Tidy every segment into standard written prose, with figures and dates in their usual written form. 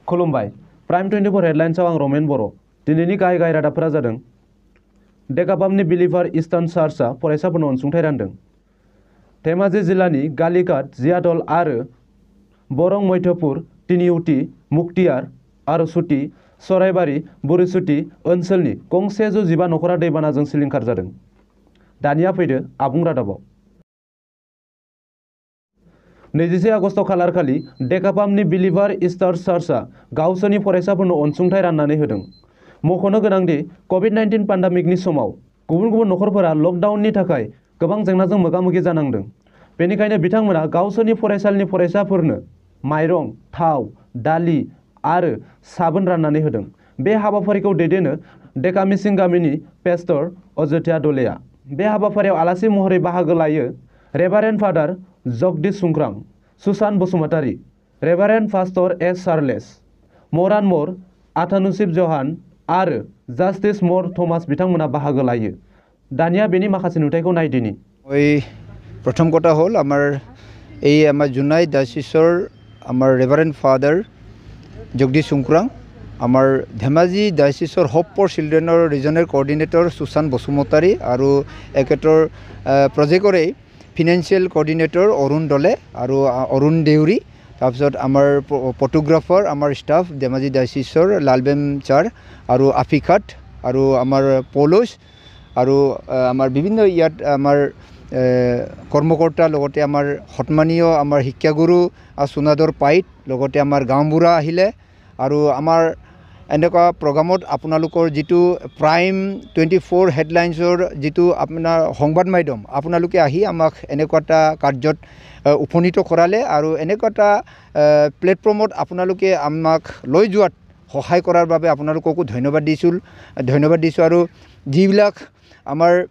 खुलुमबाय प्राइम 24 हेडलाइन्सआव आं रमेन बर'। दिनैनि गाहाय गाहाय रादाबफोरा जादों डेकापामनि बिलिभार इस्टार्न चार्चआ फरायसाफोरनो अनसुंथाइ रानदों। धेमाजि जिल्लानि गालिघाट जियादल आरो बरं मध्यपुर तिनिउटि मुक्तियार आरो सुति सराइबारि बुरिसुति ओनसोलनि गंसे 115 नखरा दैबानाजों सिलिंखार जादों। दानिया फैदो आबुं रादाबाव। 21 आगस्ट खालारखालि डेकापामनि बिलिभार इस्टार्न चार्चआ गावसोरनि फरायसाफोरनो अनसुंथाइ राननानै होदों। मख'नो गोनांदि कभिड-19 पेन्डेमिकनि समाव गुबुन गुबुन नखरफोरा लकडाउननि थाखाय गोबां जेंनाजों मोगा-मोगि जानांदों। बेनिखायनो बिथांमोना गावसोरनि फरायसालिनि फरायसाफोरनो माइरं, थाव, दालि आरो साबोन राननानै होदों। बे हाबाफारिखौ दैदेनो डेकामिसिं गामिनि पेस्टर अजोध्या दलेया। बे हाबाफारियाव आलासि महरै बाहागो लायो reverend father Jagdish Sunkhran, Susan Basumatary, reverend pastor S Charles, मरान मर आथानुसिब जहान आरो जास्टिस मर थमास बिथांमोना बाहागो लायो। दानिया बेनि माखासे नुथायखौ नायदिनि। प्रथम कथा हल आमार जुनाई डायसिसर आमार रेभारेन्ड फादार जगदीश सुंख्रां, आमार धेमाजी डायसिसर होप फर चिल्ड्रेनर रिजनल कोअर्डिनेटर सुसान बसुमतारी और एकेटर प्रोजेक्टरे फिनेंशियल कोअर्डिनेटर अरुण डले और अरुण देउरी, तारपिছত आमार फोटोग्राफार आमार स्टाफ धेमाजी डायसिसर लालबेम चार और आफिकाट और आमार पोलोस और आमार विभिन्न इयात आमार कर्मकर्ता लगते आमार हतमानीय आमार शिक्षागुरु सोनादर पाइट लगते आमार गाँवबुढ़ा आहिले और आमार एनेका प्रोग्रामत आपनालोकर जितु प्राइम 24 हेडलाइन्सर जितु आपनार संबाद माध्यम आपनालोके आहि आमाक एनेका कार्यत उपनीत कराले और एनेका प्लेटफर्मत आपनालोके आमाक लई जोवात सहाय करार बारे आपनालोकको धन्यवाद दिसो और जिबिलाक आमार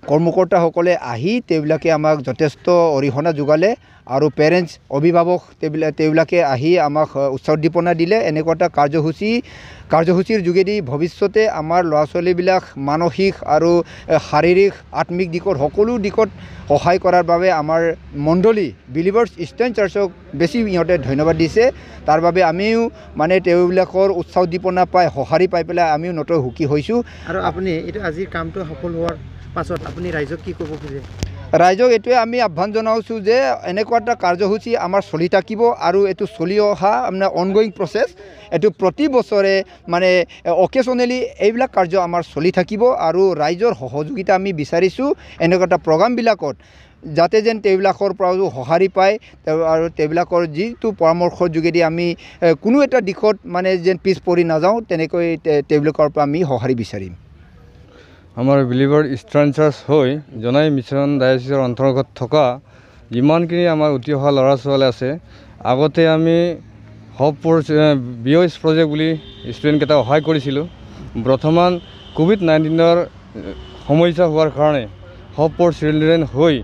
कर्मकर्ता सकले आहि तेबिलाके आमाक यथेष्ट अरिहना जोगाले और पेरेन्ट्स अभिभावक तेबिलाके आहि आमाक उत्साह दीपना दिले। एनेका कार्यसूचीर जोगेदि भविष्यते आमार लरा छोवालीबिलाक मानसिक और शारीरिक आत्मिक दिकत सकलो दिकत सहाय करार बारे आमार मंडली बिलिभार्स इस्टार्न चार्चक बेसि इहते धन्यवाद दिसे। तार बारे आमिও माने तेबिलाकर उत्साह दीपना पाई सहारि पाई पेलाय आमिও नतय सुखी হৈছো। और आपुनि एतु आजिर कामটো सफल होवार पाছত आपुनि राइजक कि कब खोजे? राइजक एटुवे आमी आह्वान जनाइছো जे एनेকুৱা এটা কাৰ্যসূচী আমাৰ চলি থাকিব আৰু এটো চলি অহা মানে অনগোয়িং প্ৰসেস এটো প্ৰতি বছৰে মানে অকেশনালি এইবিলাক কাৰ্য আমাৰ চলি থাকিব আৰু ৰাইজৰ সহযোগিতা আমি বিচাৰিছো এনেকুৱা এটা প্ৰগ্ৰাম বিলাকত যাতে যেন তেবিলাকৰ পৰা সহাৰি পায় আৰু তেবিলাকৰ যিটো পৰামৰ্শৰ যোগেদি আমি কোনো এটা দিশত মানে যেন পিছ পৰি নাযাওঁ তেনেকৈ তেবিলাকৰ পৰা আমি সহাৰি বিচাৰিম। आमार बिलिभार इस्टार्न चार्च हई जनाई मिशन डायसिसर अंतर्गत थका जिमानखिनि आमार उठी अहा लरा छोवाली आछे आगते आमी होप फर बीओएस प्रोजेक्ट बुली स्टुडेन्ट केटा सहाय करिसिलो। बर्तमान कोविड-19 समस्या होवार कारणे होप फर चिल्ड्रेन हई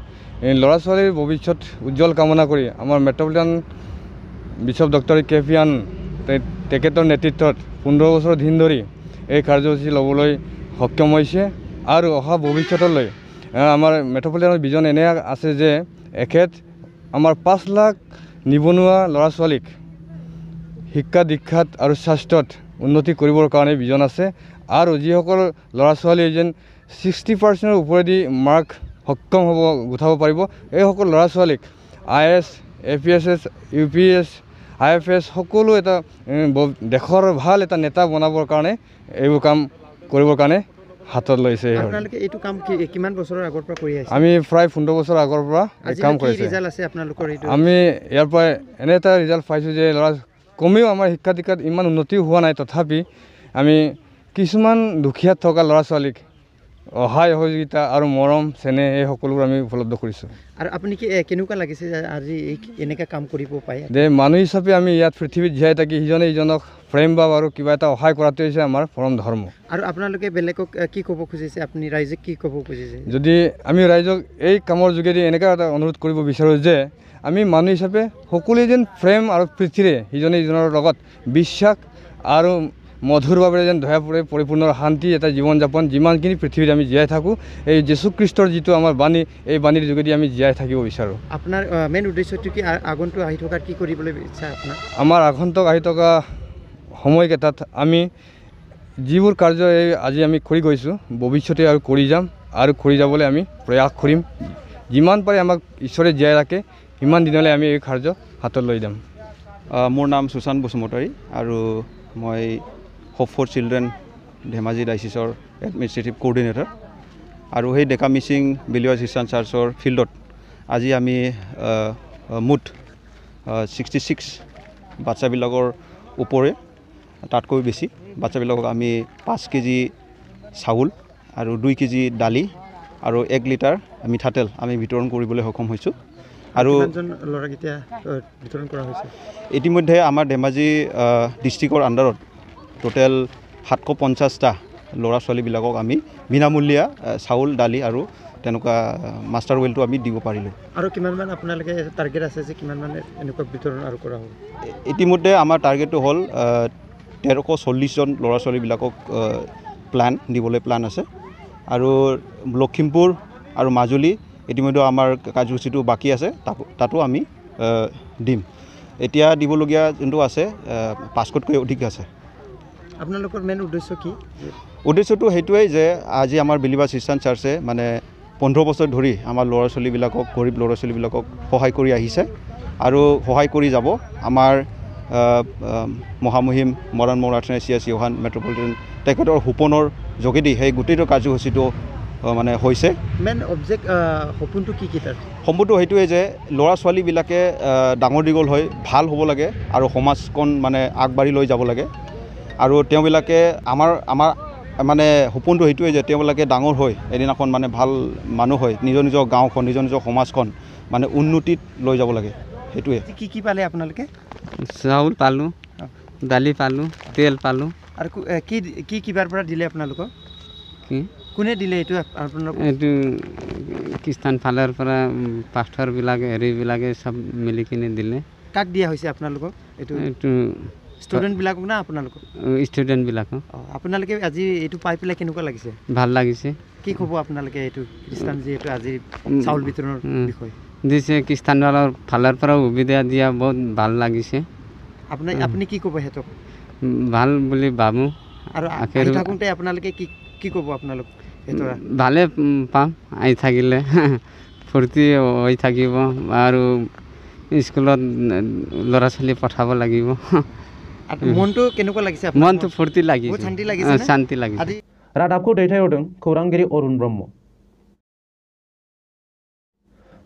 लरा छोवालीर भविष्यत उज्जवल कामना करी आमार मेट्रोपलिटान बिशप डक्टर केपियान तेखेतर नेतृत्वत 15 बছर दिन धरि এই কাৰ্যসূচী লবলৈ সক্ষম হৈছে और अहा भविष्यतলৈ आमार मेट्रोपलिटान विजन एने आछे जे एखेत आमार 5 लाख निबनुआ लरा छोवालीक शिक्षा दीक्षात और स्वास्थ्यत उन्नति करिबर कारणे विजन आछे और जिসকল लरा छोवाली जेन 60% ओपरेदि मार्क सक्षम हब गुठाब पारिब এই সকল लरा छोवालीक IAS APSS UPS IFS সকলো এটা দেশৰ ভাল এটা নেতা বনাবৰ কাৰণে এইবোৰ কাম কৰিবৰ কাৰণে हाथत लैसे। आपनालोके एटु काम किमान बছৰৰ আগৰ পৰা কৰি আছে? আমি প্ৰায় 15 বছৰ আগৰ পৰা কাম কৰি আছো। ৰিজাল্ট আছে আপোনালোকৰ এটু? আমি ইয়াৰ পৰা এনে এটা ৰিজাল্ট পাইছো যে লৰা কমেও আমাৰ শিক্ষা দীক্ষাত ইমান উন্নতি হোৱা নাই তথাপি আমি কিছুমান দুখীয়াত থকা লৰা ছোৱালীক সহায় সহযোগিতা আৰু মৰম চেনে এই সকলোবোৰ আমি উপলব্ধ কৰিছো। আৰু আপুনি কি কেনেকুৱা লাগিছে আজি এনেকা কাম কৰিব পায়? যে মানুহ হিচাপে আমি ইয়াত পৃথিৱীত জীয়াই থাকি ইজনে ইজনক প্ৰেম ভাৱ আৰু কিবা এটা সহায় কৰাটো হৈছে আমাৰ পৰম ধৰ্ম। আৰু আপোনালোকে বেলেগক কি ক'ব খুজিছে? আপুনি ৰাইজক কি ক'ব খুজিছে? যদি আমি ৰাইজক এই কামৰ যোগেদি এনেকা এটা অনুৰোধ কৰিব বিচাৰো যে আমি মানুহ হিচাপে সকলোৱে যেন প্ৰেম আৰু প্ৰীতিৰে ইজনে ইজনৰ লগত বিশ্বাস আৰু মধুৰভাৱে যেন ধৰা পৰে পৰিপূৰ্ণ শান্তি এটা জীৱন যাপন যিমানখিনি পৃথিৱীত আমি জীয়াই থাকোঁ এই যীশু খ্ৰীষ্টৰ যিটো আমাৰ বাণী এই বাণীৰ যোগেদি আমি জীয়াই থাকিব বিচাৰোঁ। আপোনাৰ মেইন উদ্দেশ্যটো কি আগন্তুক আহি থকাৰ কি কৰিবলৈ ইচ্ছা আপোনাৰ? আমাৰ আগন্তুক আহি থকা সময়কেইটাত আমি যিবোৰ কাৰ্য আজি আমি কৰি গৈছোঁ ভৱিষ্যতে আৰু কৰি যাম আৰু কৰি যাবলৈ আমি প্ৰয়াস কৰিম। যিমান পাৰে আমাক ঈশ্বৰে জীয়াই ৰাখে সিমান দিনলৈ আমি এই কাৰ্য হাতত লৈ যাম। মোৰ নাম সুশান্ত বসুমতাৰী আৰু মই হোপ ফৰ চিলড্ৰেন ধেমাজি ডাইচিছৰ এডমিনিষ্ট্ৰেটিভ কোঅৰ্ডিনেটৰ। আৰু সেই ডেকা মিছিং বিলিভাৰ খ্ৰীষ্টান চাৰ্চৰ ফিল্ডত আজি আমি মুঠ 66 বাচ্চাবিলাকৰ ওপৰে তাতকৈ বেছি বাচ্চাবিলাকক আমি 5 কেজি চাউল আৰু 2 কেজি দালি আৰু 1 লিটাৰ মিঠাতেল আমি বিতৰণ কৰিবলৈ সক্ষম হৈছোঁ। আৰু ল'ৰাকেইটা বিতৰণ কৰা হৈছে ইতিমধ্যে আমাৰ ধেমাজি ডিষ্ট্ৰিক্টৰ আণ্ডাৰত টোটেল 750টা ল'ৰা ছোৱালীবিলাকক আমি বিনামূলীয়া চাউল দালি আৰু তেনেকুৱা মাষ্টাৰ ৱেলটো আমি দিব পাৰিলোঁ। আৰু কিমানমান আপোনালোকে টাৰ্গেট আছে যে কিমানমান এনেকুৱা বিতৰণ আৰু কৰা হ'ব? ইতিমধ্যে আমাৰ টাৰ্গেটটো হ'ল 1340 জন ল'ৰা ছোৱালীবিলাকক দিবলৈ প্লান আছে। আৰু লখিমপুৰ আৰু মাজুলী ইতিমধ্যে আমাৰ কাৰ্যসূচীটো বাকী আছে, তাতো আমি দিম। এতিয়া দিবলগীয়া যোনটো আছে 500তকৈ অধিক আছে। আপোনালোকৰ মেইন উদ্দেশ্য কি? উদ্দেশ্যটো সেইটোৱেই যে আজি আমাৰ বিলিভাৰ খ্ৰীষ্টান চাৰ্চে মানে 15 বছৰ ধৰি আমাৰ ল'ৰা ছোৱালীবিলাকক গৰীব ল'ৰা ছোৱালীবিলাকক সহায় কৰি আহিছে আৰু সহায় কৰি যাব। আমাৰ মহামহিম মৰাণ আৰ্থনাইছিয়াছ ইউহান মেট্ৰপলিটন তেখেতৰ সোপনৰ যোগেদি সেই গোটেইটো কাৰ্যসূচীটো মানে হৈছে। মেইন অবজেক্ট সপোনটো কি তাৰ? সপোনটো সেইটোৱে যে ল'ৰা ছোৱালীবিলাকে ডাঙৰ দীঘল হৈ ভাল হ'ব লাগে আৰু সমাজখন মানে আগবাঢ়ি লৈ যাব লাগে। আৰু তেওঁবিলাকে আমাৰ মানে সপোনটো সেইটোৱে যে তেওঁবিলাকে ডাঙৰ হৈ এদিনাখন মানে ভাল মানুহ হৈ নিজৰ নিজৰ গাঁওখন নিজৰ নিজৰ সমাজখন মানে উন্নতিত লৈ যাব লাগে। সেইটোৱে। কি কি পালে আপোনালোকে? চাউল পালোঁ, দালি পালোঁ, তেল পালোঁ। আৰু কি কিবাৰ পৰা দিলে আপোনালোকক? কি কোনে দিলে এইটো আপোনালোক? এইটো খ্ৰীষ্টান ফালৰ পৰা পাষ্টাৰবিলাকে হেৰিবিলাকে চব মিলি কিনে দিলে। কাক দিয়া হৈছে আপোনালোকক? এইটো ষ্টুডেণ্টবিলাকক না আপোনালোকক? ষ্টুডেণ্টবিলাকক। আপোনালোকে আজি এইটো পাই পেলাই কেনেকুৱা লাগিছে? ভাল লাগিছে। কি ক'ব আপোনালোকে এইটো খ্ৰীষ্টান যিহেতু আজি চাউল বিতৰণৰ বিষয় দিছে, খ্ৰীষ্টানৰ ফালৰ পৰা সুবিধা দিয়া বহুত ভাল লাগিছে। আপুনি কি ক'ব সিহঁতক? ভাল বুলি ভাবোঁ। আৰু থাকোঁতে আপোনালোকে কি ক'ব আপোনালোক? ভালে পাম আহি থাকিলে ফূৰ্তি হৈ থাকিব আৰু স্কুলত ল'ৰা ছোৱালী পঠাব লাগিব। মনটো কেনেকুৱা লাগিছে? মনটো ফূৰ্তি লাগিছে, শান্তি লাগিছে। रादाबखौ दैथायहरदों खौरांगिरि अरुण ब्रह्म।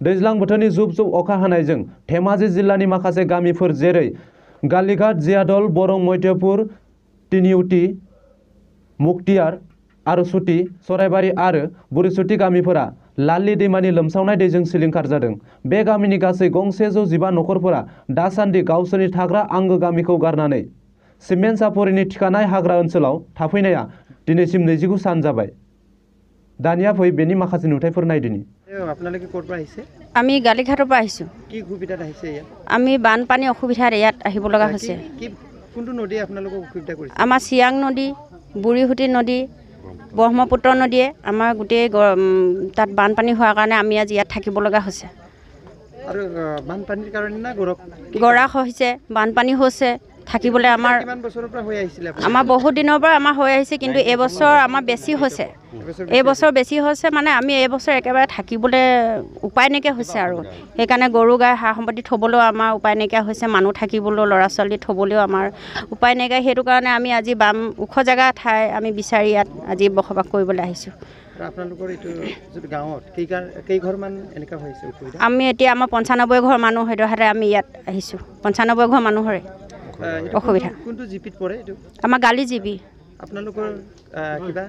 दैज्लां बोथोरनि जुब जुब अखा हानायजों धेमाजि जिल्लानि माखासे गामिफोर जेरै गालिघाट, जियादल, बरं, मध्यपुर, तिनिउटि, मुक्तियार, आरुसुति, सराइबारि आरो बुरिसुति गामिफोरा लालि दैमानि लोमसावनाय दैजों सिलिंखार जादों। बे गामिनि गासै 115 नखरफोरा दासान्दि गावसोरनि थाग्रा आंगो गामिखौ गारनानै सिमेन्ट सापरिनि थिखानाय हाग्रा ओनसोलाव थाफैनाया दिनैसिम 29 सान जाबाय। दानिया फै बेनि माखासे नुथायफोर नायदिनि। আপোনালোকে ক'ৰ পৰা আহিছে? আমি গালিঘাটৰ পৰা আহিছোঁ। কি সুবিধাত আহিছে ইয়াত? আমি বানপানী অসুবিধাত ইয়াত আহিব লগা হৈছে। কোনটো নদীয়ে আপোনালোকক অসুবিধা কৰিছে? আমাৰ চিয়াং নদী, বুঢ়ীহুটি নদী, ব্ৰহ্মপুত্ৰ নদীয়ে আমাৰ গোটেই তাত বানপানী হোৱাৰ কাৰণে আমি আজি ইয়াত থাকিব লগা হৈছে। আৰু বানপানীৰ কাৰণে না গৰাখ হৈছে, বানপানী হৈছে, থাকিবলৈ আমাৰ বহুত দিনৰ পৰা আমাৰ হৈ আহিছে, কিন্তু এইবছৰ আমাৰ বেছি হৈছে। এইবছৰ বেছি হৈছে মানে আমি এইবছৰ একেবাৰে থাকিবলৈ উপায় নাইকিয়া হৈছে আৰু সেইকাৰণে গৰু গাই সা সম্পত্তি থ'বলৈও আমাৰ উপায় নাইকিয়া হৈছে, মানুহ থাকিবলৈও ল'ৰা ছোৱালী থ'বলৈও আমাৰ উপায় নাইকিয়া। সেইটো কাৰণে আমি আজি ওখ জেগা ঠাই আমি বিচাৰি ইয়াত আজি বসবাস কৰিবলৈ আহিছোঁ। আপোনালোকৰ এইটো যিটো গাঁৱত কেইঘৰমান এনেকুৱা হৈছে অসুবিধা? আমি এতিয়া আমাৰ 95 ঘৰ মানুহ সেইদৰে আমি ইয়াত আহিছোঁ। 95 ঘৰ মানুহৰে অসুবিধা। কোনটো জিপিত পৰে এইটো? আমাৰ গালি জিপি। আপোনালোকৰ কিবা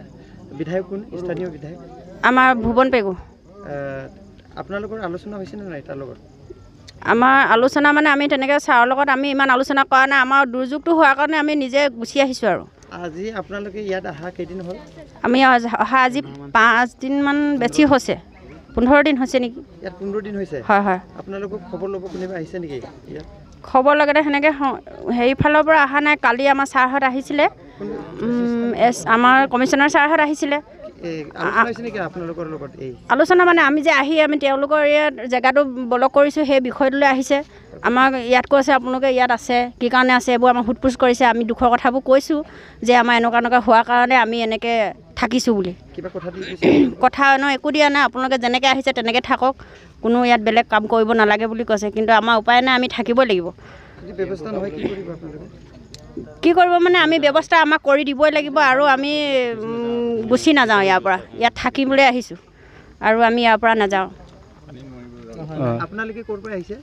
বিধায়ক কোন? স্থানীয় বিধায়ক আমাৰ ভুৱন পেগু। আপোনালোকৰ আলোচনা হৈছেনে নাই তাৰ লগত? আমাৰ আলোচনা মানে আমি তেনেকৈ ছাৰৰ লগত আমি ইমান আলোচনা কৰা নাই। আমাৰ দুৰ্যোগটো হোৱাৰ কাৰণে আমি নিজে গুচি আহিছোঁ। আৰু আজি আপোনালোকে ইয়াত অহা কেইদিন হ'ল? আমি অহা আজি 5 দিনমান বেছি হৈছে, 15 দিন হৈছে নেকি? ইয়াত 15 দিন হৈছে? হয় হয়। আপোনালোকক খবৰ ল'ব কোনোবা আহিছে নেকি ইয়াত? খবৰ লগতে সেনেকৈ হেৰি ফালৰ পৰা অহা নাই। কালি আমাৰ ছাৰহঁত আহিছিলে, আমাৰ কমিশ্যনাৰ ছাৰহঁত আহিছিলে। আলোচনা হৈছে নেকি আপোনালোকৰ লগত? আলোচনা মানে আমি যে আমি তেওঁলোকৰ ইয়াত জেগাটো ব্লক কৰিছোঁ সেই বিষয়টোলৈ আহিছে। আমাক ইয়াত কৈছে আপোনালোকে ইয়াত আছে, কি কাৰণে আছে এইবোৰ আমাক সোধ পোছ কৰিছে। আমি দুখৰ কথাবোৰ কৈছোঁ যে আমাৰ এনেকুৱা হোৱাৰ কাৰণে আমি এনেকৈ থাকিছোঁ বুলি। কিবা কথা কথা একো দিয়া নাই, আপোনালোকে যেনেকৈ আহিছে তেনেকৈ থাকক, কোনো ইয়াত বেলেগ কাম কৰিব নালাগে বুলি কৈছে। কিন্তু আমাৰ উপায় নাই, আমি থাকিবই লাগিব। ব্যৱস্থা নহয় কি কৰিব আপোনালোকে? কি কৰিব মানে আমি ব্যৱস্থা আমাক কৰি দিবই লাগিব আৰু আমি গুচি নাযাওঁ ইয়াৰ পৰা। ইয়াত থাকিবলৈ আহিছোঁ আৰু আমি ইয়াৰ পৰা নাযাওঁ। আপোনালোকে ক'ৰ পৰা আহিছে?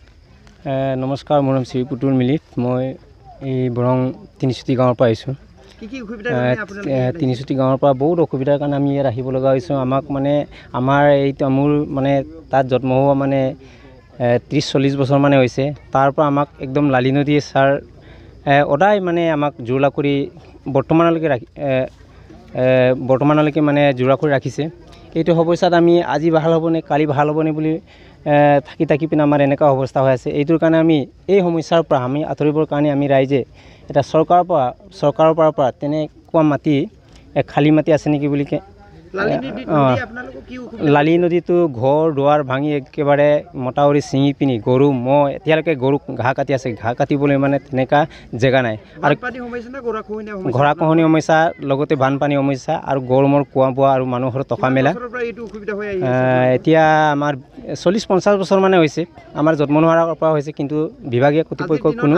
নমস্কাৰ, মোৰ নাম শ্ৰী পুতুল মিলিত। মই এই বৰং তিনিচুটি গাঁৱৰ পৰা আহিছোঁ। তিনিচুটি গাঁৱৰ পৰা বহুত অসুবিধাৰ কাৰণে আমি ইয়াত আহিব লগা হৈছোঁ। আমাক মানে আমাৰ এইটো মোৰ মানে তাত জন্ম হোৱা মানে 30-40 বছৰ মানে হৈছে। তাৰ পৰা আমাক একদম লালি নদী ছাৰ সদায় মানে আমাক জোৰা কৰি বৰ্তমানলৈকে মানে জোৰা কৰি ৰাখিছে। এইটো সমস্যাত আমি আজি ভাল হ'বনে কালি ভাল হ'বনে বুলি থাকি পিনে আমাৰ এনেকুৱা অৱস্থা হৈ আছে। এইটোৰ কাৰণে আমি এই সমস্যাৰ পৰা আমি আঁতৰিবৰ কাৰণে আমি ৰাইজে এটা চৰকাৰৰ পৰা তেনেকুৱা মাটি খালী মাটি আছে নেকি বুলি লালি নদীটো ঘৰ দুৱাৰ ভাঙি একেবাৰে মটাউৰি ছিঙি পিনি গৰু ম'হ এতিয়ালৈকে গৰু ঘাঁহ কাটি আছে। ঘাঁহ কাটিবলৈ মানে তেনেকুৱা জেগা নাই। আৰু গৰাখহনীয়া সমস্যা লগতে বানপানী সমস্যা আৰু গৰমৰ খোৱা বোৱা আৰু মানুহৰ টকা মেলা। এতিয়া আমাৰ 40-50 বছৰ মানে হৈছে, আমাৰ জন্ম নোহোৱাৰ পৰা হৈছে। কিন্তু বিভাগীয় কৰ্তৃপক্ষৰ কোনো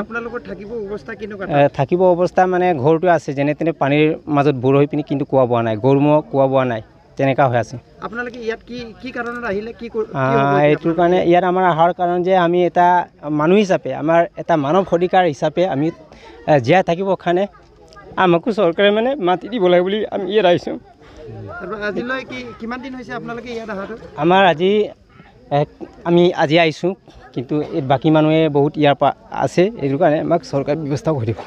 থাকিব অৱস্থা মানে ঘৰটো আছে যেনে তেনে পানীৰ মাজত বুৰ হৈ পিনি, কিন্তু খোৱা বোৱা নাই, গৰু ম'হ খোৱা বোৱা নাই, তেনেকুৱা হৈ আছে। আপোনালোকে ইয়াত কি কাৰণত আহিলে? এইটোৰ কাৰণে ইয়াত আমাৰ অহাৰ কাৰণ যে আমি এটা মানুহ হিচাপে, আমাৰ এটা মানৱ অধিকাৰ হিচাপে আমি জীয়াই থাকিবৰ কাৰণে আমাকো চৰকাৰে মানে মাটি দিব লাগে বুলি আমি ইয়াত আহিছোঁ। আজিলৈ কিমান দিন হৈছে আপোনালোকে ইয়াত অহাটো? আমাৰ আমি আজি আহিছোঁ, কিন্তু বাকী মানুহে বহুত ইয়াৰ পৰা আছে। এইটো কাৰণে আমাক চৰকাৰে ব্যৱস্থা কৰি দিব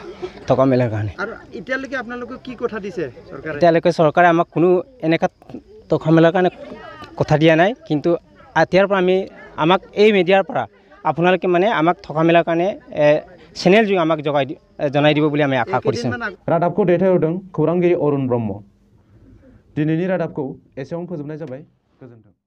থকা মেলাৰ কাৰণে। আৰু এতিয়ালৈকে আপোনালোকে কি কথা দিছে চৰকাৰে? এতিয়ালৈকে চৰকাৰে আমাক কোনো এনেকুৱা থকা মেলাৰ কাৰণে কথা দিয়া নাই। কিন্তু এতিয়াৰ পৰা আমাক এই মিডিয়াৰ পৰা আপোনালোকে মানে আমাক থকা মেলাৰ কাৰণে চেনেল যোগে আমাক জনাই দিব বুলি আমি আশা কৰিছোঁ। रादाबखौ दैथायहरदों खौरांगिरि अरुण ब्रह्म। दिनैनि रादाबखौ एसेयावनो फोजोबनाय जाबाय। गोजोन्थों।